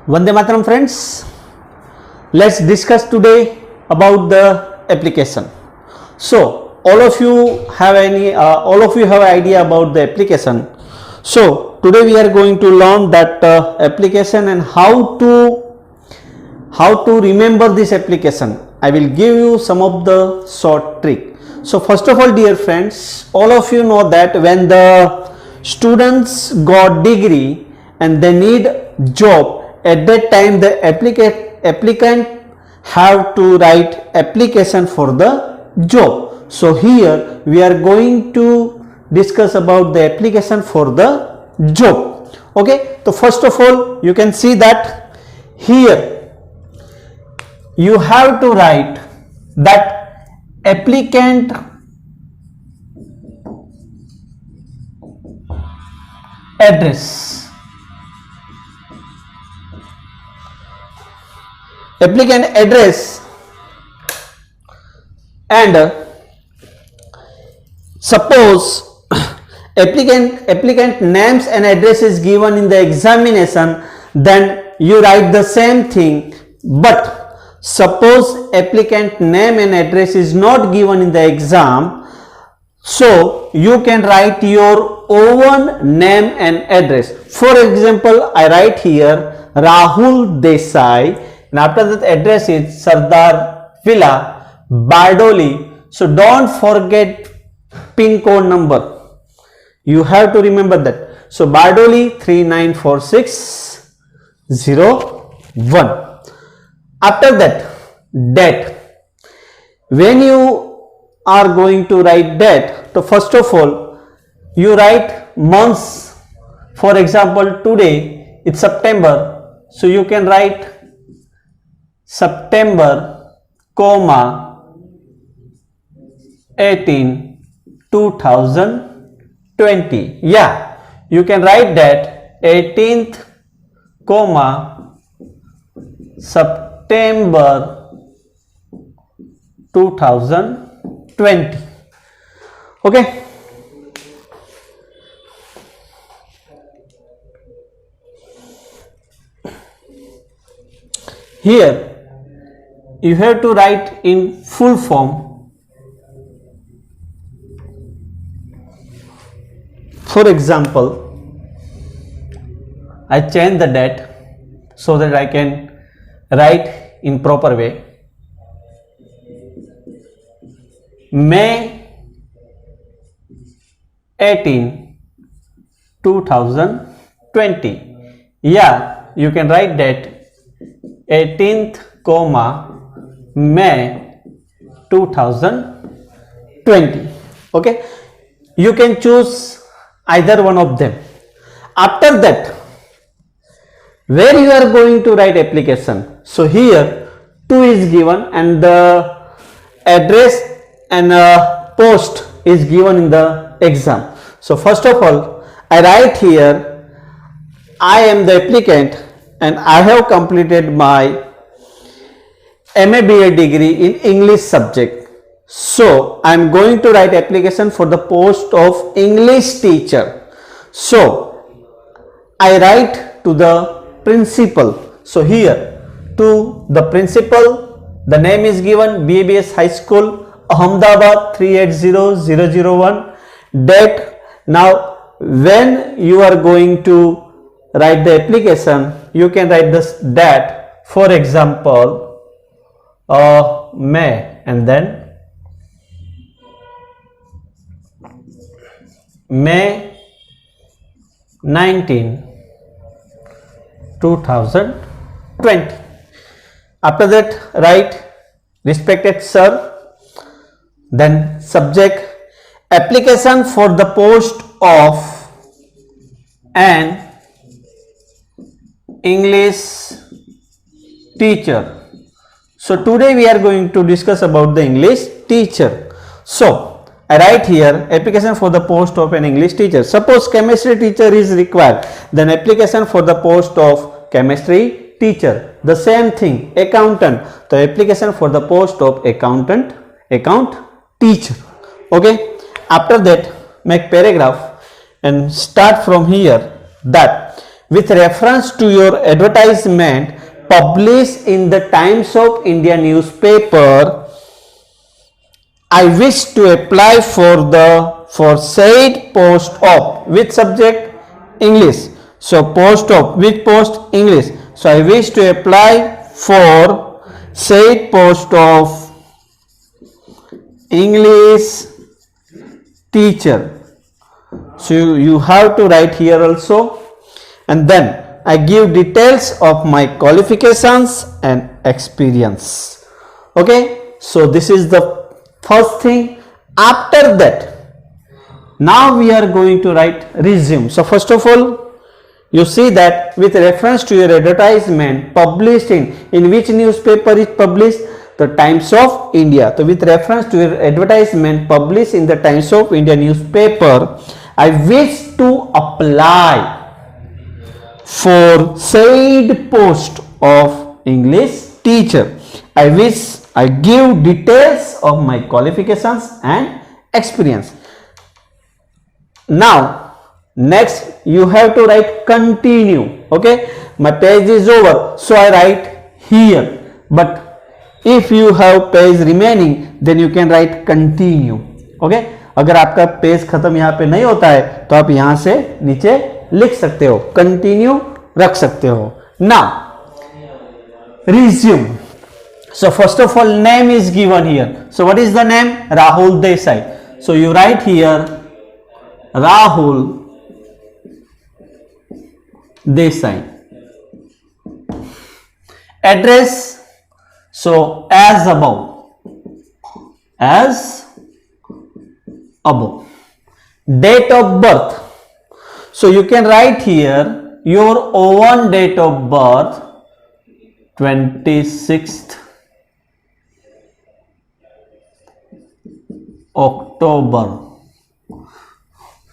Vande Mataram friends, let's discuss today about the application. So all of you have idea about the application. So today we are going to learn that application and how to remember this application. I will give you some of the short trick. So first of all, dear friends, all of you know that when the students got degree and they need job, at that time the applicant have to write application for the job. So here we are going to discuss about the application for the job. Okay, so first of all, you can see that here you have to write that applicant address. Applicant address, and suppose applicant names and address is given in the examination, then you write the same thing. But suppose applicant name and address is not given in the exam, so you can write your own name and address. For example, I write here Rahul Desai, and after that address is Sardar Villa, Bardoli. So don't forget pin code number. You have to remember that. So Bardoli 394601. After that, date. When you are going to write date, so first of all you write months. For example, today it's September, so you can write September, 18, 2020. Yeah, you can write that 18th, September 2020. Okay. Here you have to write in full form. For example, I change the date so that I can write in proper way. May 18, 2020. Yeah, you can write that 18th, May 2020. Okay, you can choose either one of them. After that, where you are going to write application, so here 2 is given and the address and post is given in the exam. So first of all, I write here I am the applicant and I have completed my MA BA degree in English subject. So I am going to write application for the post of English teacher. So I write to the principal. So here to the principal, the name is given BABS High School, Ahmedabad 380001. Date. Now when you are going to write the application, you can write this date. For example, May, and then May 19, 2020. After that, write respected sir, then subject application for the post of an English teacher. So today we are going to discuss about the English teacher. So I write here application for the post of an English teacher. Suppose chemistry teacher is required, then application for the post of chemistry teacher. The same thing, accountant, the application for the post of account teacher. Okay. After that, make paragraph and start from here that with reference to your advertisement published in the Times of India newspaper, I wish to apply for said post of with subject English. So post of with post English. So I wish to apply for said post of English teacher. So you have to write here also, and then I give details of my qualifications and experience. Okay, so this is the first thing. After that, now we are going to write resume. So first of all, you see that with reference to your advertisement published in which newspaper is published? The Times of India. So with reference to your advertisement published in the Times of India newspaper, I wish to apply for said post of English teacher. I give details of my qualifications and experience. Now next you have to write continue. Okay, my page is over, so I write here, but if you have page remaining then you can write continue. Okay, अगर आपका page खत्म यहाँ पे नहीं होता है तो आप यहाँ से नीचे लिख सकते हो, कंटिन्यू रख सकते हो. Now resume. So first of all, name is given here. So what is the name? Rahul Desai. So you write here Rahul Desai. Address, so as above. Date of birth, so you can write here your own date of birth, 26th October.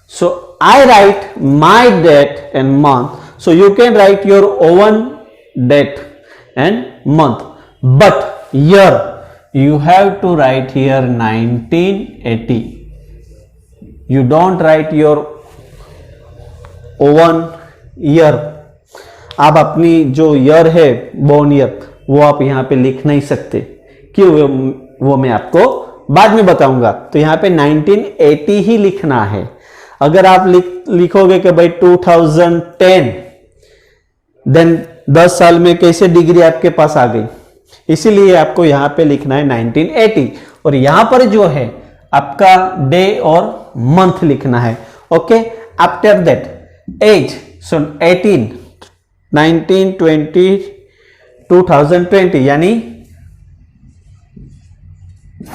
So I write my date and month, so you can write your own date and month, but year you have to write here 1980. You don't write your own year. आप अपनी जो year है born year वो आप यहाँ पे लिख नहीं सकते. क्यों? वो मैं आपको बाद में बताऊंगा. तो यहाँ पे 1980 ही लिखना है. अगर आप लिखोगे कि भाई 2010, देन 10 साल में कैसे डिग्री आपके पास आ गई. इसीलिए आपको यहाँ पे लिखना है 1980, और यहाँ पर जो है आपका डे और मंथ लिखना है. Okay, after that age, so 18, 19, 20, 2020 यानी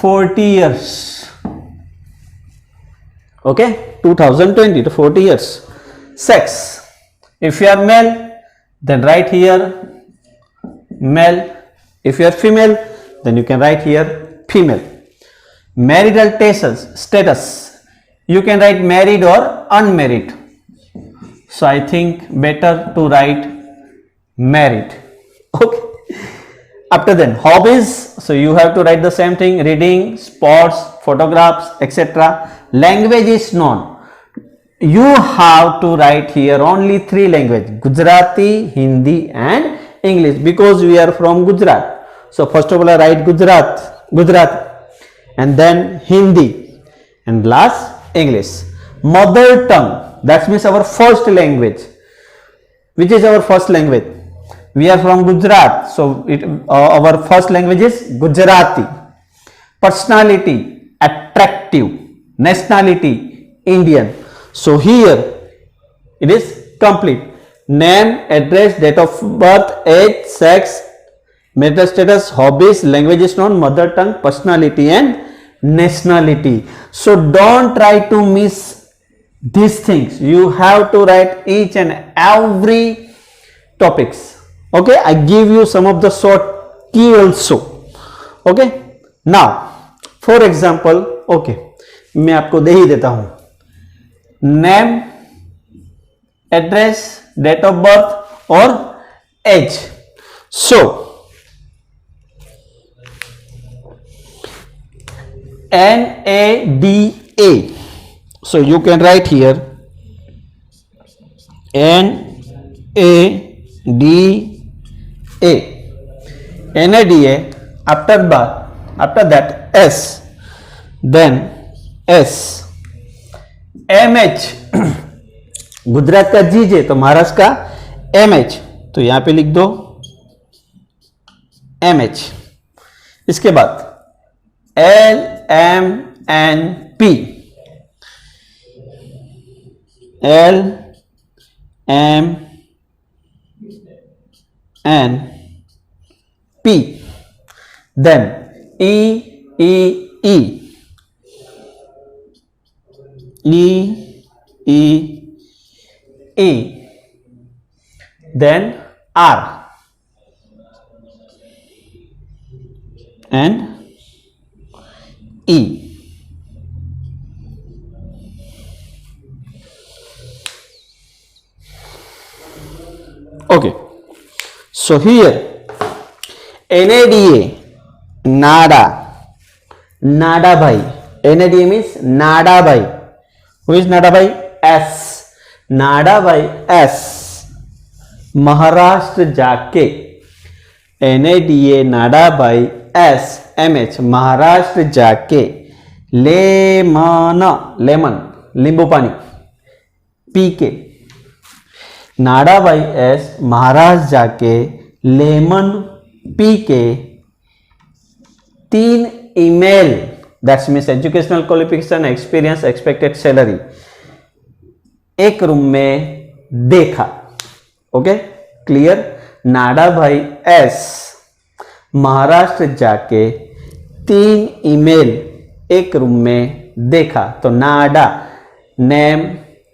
40 years. Okay, 2020 to 40 years. Sex, if you are male then write here male. If you are female then you can write here female. Marital status, you can write married or unmarried. So I think better to write married. Okay. After then hobbies, so you have to write the same thing: reading, sports, photographs, etc. Language is known. You have to write here only 3 languages: Gujarati, Hindi and English, because we are from Gujarat. So first of all I write Gujarati, and then Hindi, and last English. Mother tongue, that means our first language. Which is our first language? We are from Gujarat, so our first language is Gujarati. Personality, attractive. Nationality, Indian. So here it is complete: name, address, date of birth, age, sex, marital status, hobbies, language is known, mother tongue, personality and nationality. So don't try to miss these things. You have to write each and every topics. Okay, I give you some of the short key also. Okay, now for example, okay, मैं आपको दे ही देता हूं: name, address, date of birth और age. So NADA, so you can write here NADA. NADA. NADA. After that S, then S. MH. Gujarat का GJ तो महाराष्ट्र का MH, तो यहां पे लिख दो MH. इसके बाद LMNP. LMNP. Then EEE. EEE. Then R and E. Okay, so here NADA, NADA bhai. NADA means NADA bhai. Who is NADA bhai? S. NADA bhai S Maharashtra जाके. NADA नाडा भाई S MH महाराष्ट्र जाके lemon नींबू पानी P के. नाडा भाई S Maharashtra जाके lemon P के 3 email, that's means educational qualification, experience, expected salary, एक रूम में देखा. Okay, clear. नाडा भाई S महाराष्ट्र जाके 3 ईमेल एक रूम में देखा. तो नाडा name,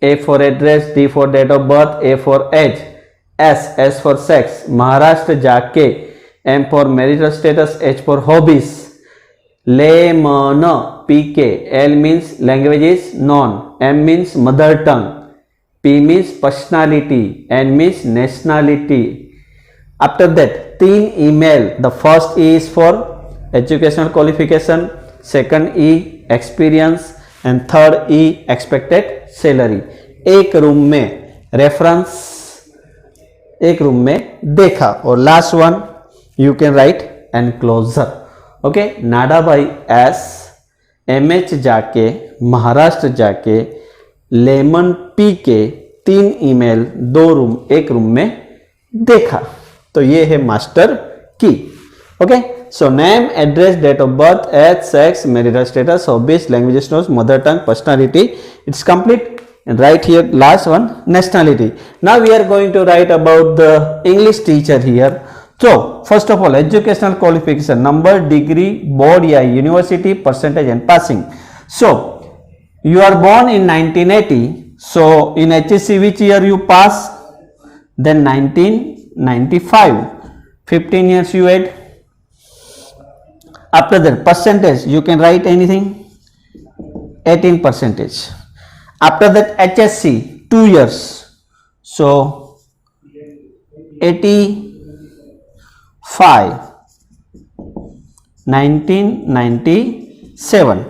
A for address, D for date of birth, A for age, S for sex. Maharashtra जाके, M for marital status, H for hobbies. Lemon PK. L means languages known, M means mother tongue, P means personality, N means nationality. After that 3 email. The first E is for educational qualification, second E experience and third E expected salary. एक room में reference, एक room में देखा. और last one you can write enclosure. Okay, नाडा भाई S MH जाके महाराष्ट्र जाके लेमन पी के 3 ईमेल 2 रूम एक रूम में देखा. तो ये है मास्टर की. Okay, so name, address, date of birth, age, sex, marital status, hobbies, language notes, mother tongue, personality. It's complete. And right here last one, nationality. Now we are going to write about the English teacher here. So first of all, educational qualification, number, degree, board या university, percentage and passing. So you are born in 1980. So in HSC which year you pass? Then 1995. 15 years you had. After that percentage you can write anything. 18%. After that HSC 2 years. So 85. 1997.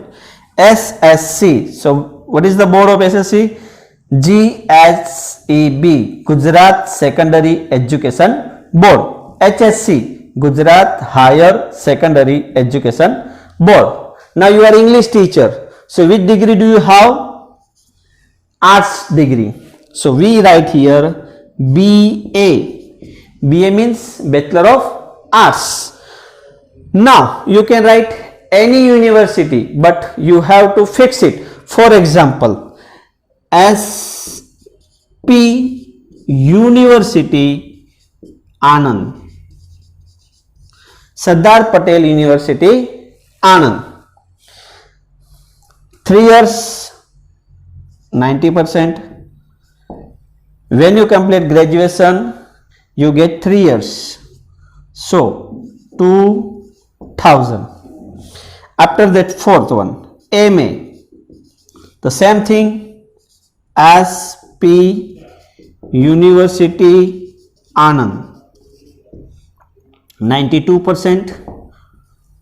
SSC. So what is the board of SSC? GSEB, Gujarat Secondary Education Board. HSC, Gujarat Higher Secondary Education Board. Now you are English teacher. So which degree do you have? Arts degree. So we write here BA. BA means Bachelor of Arts. Now you can write any university, but you have to fix it. For example, SP University Anand, Sardar Patel University Anand. 3 years 90%. When you complete graduation you get 3 years, so 2000. After that fourth one, MA, the same thing, SP University Anand, 92%.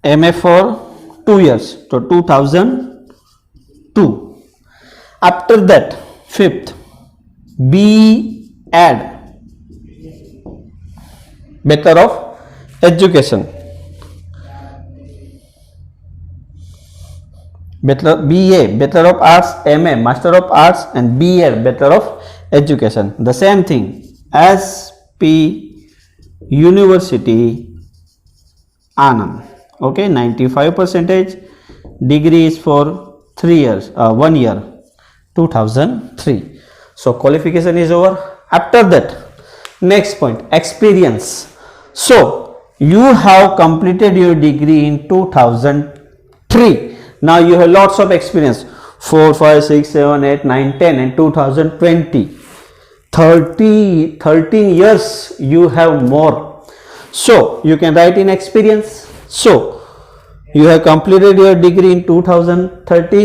MA for 2 years, so 2002. After that fifth, B.Ed, Bachelor of Education, BA, Bachelor of Arts, MA, Master of Arts, and BEd, Bachelor of Education. The same thing as P University Anand. Okay, 95%. Degree is for 3 years, 1 year, 2003. So qualification is over. After that, next point, experience. So you have completed your degree in 2003. Now you have lots of experience, 4, 5, 6, 7, 8, 9, 10, and 2020. 13 years you have more. So you can write in experience. So you have completed your degree in 2030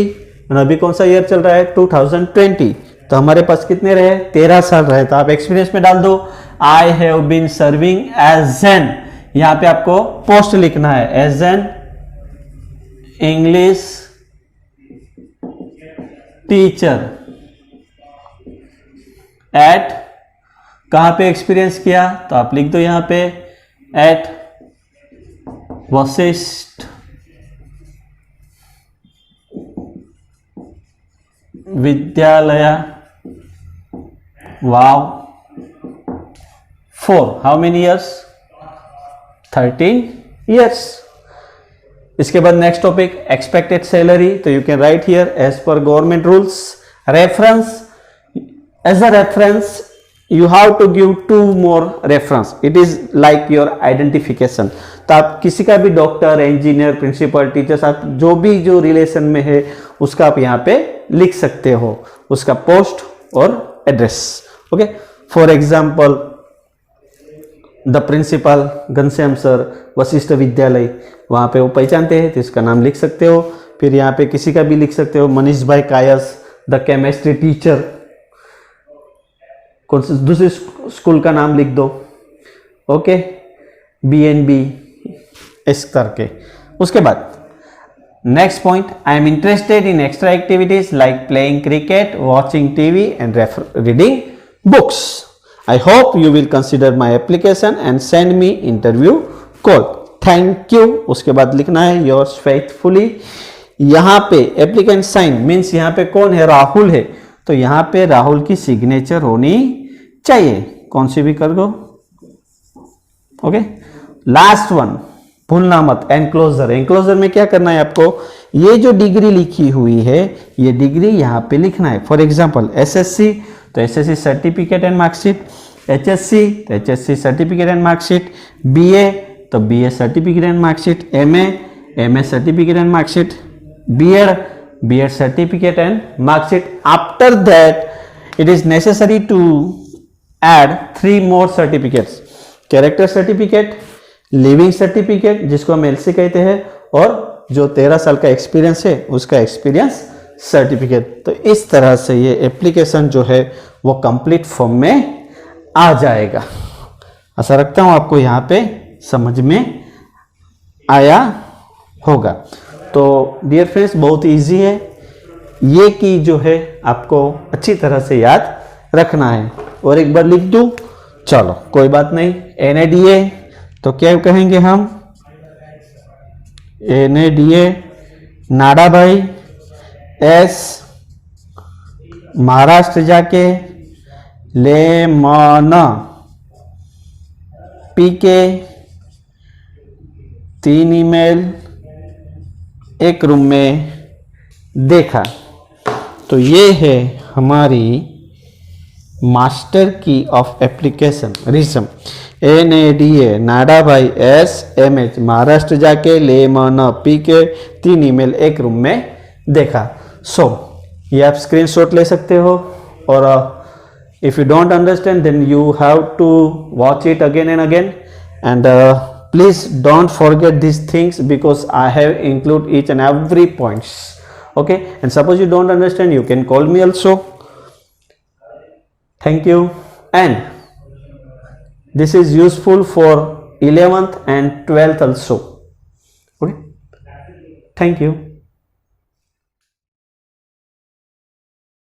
और अभी कौन सा year चल रहा है 2020. तो हमारे पास कितने रहे 13 साल रहे. तो आप एक्सपीरियंस में डाल दो I have been serving as an, यहां पे आपको पोस्ट लिखना है as an English teacher at, कहां पे एक्सपीरियंस किया तो आप लिख दो यहां पे एट वशिष्ठ विद्यालय वाव for how many years 13 years. इसके बाद नेक्स्ट टॉपिक एक्सपेक्टेड सैलरी. तो you can write here as per government rules. Reference, as a reference you have to give 2 more reference. It is like your identification. तो आप किसी का भी doctor, engineer, principal, teachers, आप जो भी जो रिलेशन में है उसका आप यहाँ पे लिख सकते हो, उसका पोस्ट और address. Okay, for example the principal Ghanshyam sir Vashishtha विद्यालय, वहाँ पे वो पहचानते हैं तो इसका नाम लिख सकते हो. फिर यहाँ पे किसी का भी लिख सकते हो, मनीष भाई कायस द केमिस्ट्री टीचर, कौन सी दूसरी स्कूल का नाम लिख दो. ओके, BNB इस करके. उसके बाद next point, I am interested in extra activities like playing cricket, watching TV and reading books. I hope you will consider my application and send me interview call. Thank you. उसके बाद लिखना है yours faithfully. यहाँ पे applicant sign means यहाँ पे कौन है, राहुल है, तो यहाँ पे राहुल की सिग्नेचर होनी चाहिए, कौन सी भी कर दो. ओके, लास्ट वन भूलना मत, एनक्लोजर. एनक्लोजर में क्या करना है आपको, ये जो डिग्री लिखी हुई है ये डिग्री यहाँ पे लिखना है. फॉर एग्जांपल SSC तो SSC certificate and marksheet, HSC तो HSC certificate and marksheet, BA तो BA certificate and marksheet, MA certificate and marksheet, BEd certificate and mark sheet. After that, it is necessary to add 3 more certificates: character certificate, living certificate जिसको हम LC कहते हैं, और जो 13 साल का experience है उसका एक्सपीरियंस सर्टिफिकेट. तो इस तरह से ये एप्लीकेशन जो है वो कंप्लीट फॉर्म में आ जाएगा. आशा रखता हूँ आपको यहाँ पे समझ में आया होगा. तो डियर फ्रेंड्स, बहुत इजी है ये की जो है आपको अच्छी तरह से याद रखना है. और एक बार लिख दूं, चलो कोई बात नहीं. NADA तो क्या कहेंगे हम, NADA नाडा भाई, S महाराष्ट्र जाके, लेमन PK 3 ईमेल एक रूम में देखा. तो ये है हमारी मास्टर की ऑफ एप्लीकेशन रिज्यूम. NADA नाडा भाई, SMH महाराष्ट्र जाके, लेमन PK 3 ईमेल एक रूम में देखा. सो ये आप स्क्रीनशॉट ले सकते हो, और if you don't understand then you have to watch it again and again. And please don't forget these things because I have include each and every points. Okay, and suppose you don't understand, you can call me also. Thank you. And this is useful for 11th and 12th also. Okay, thank you.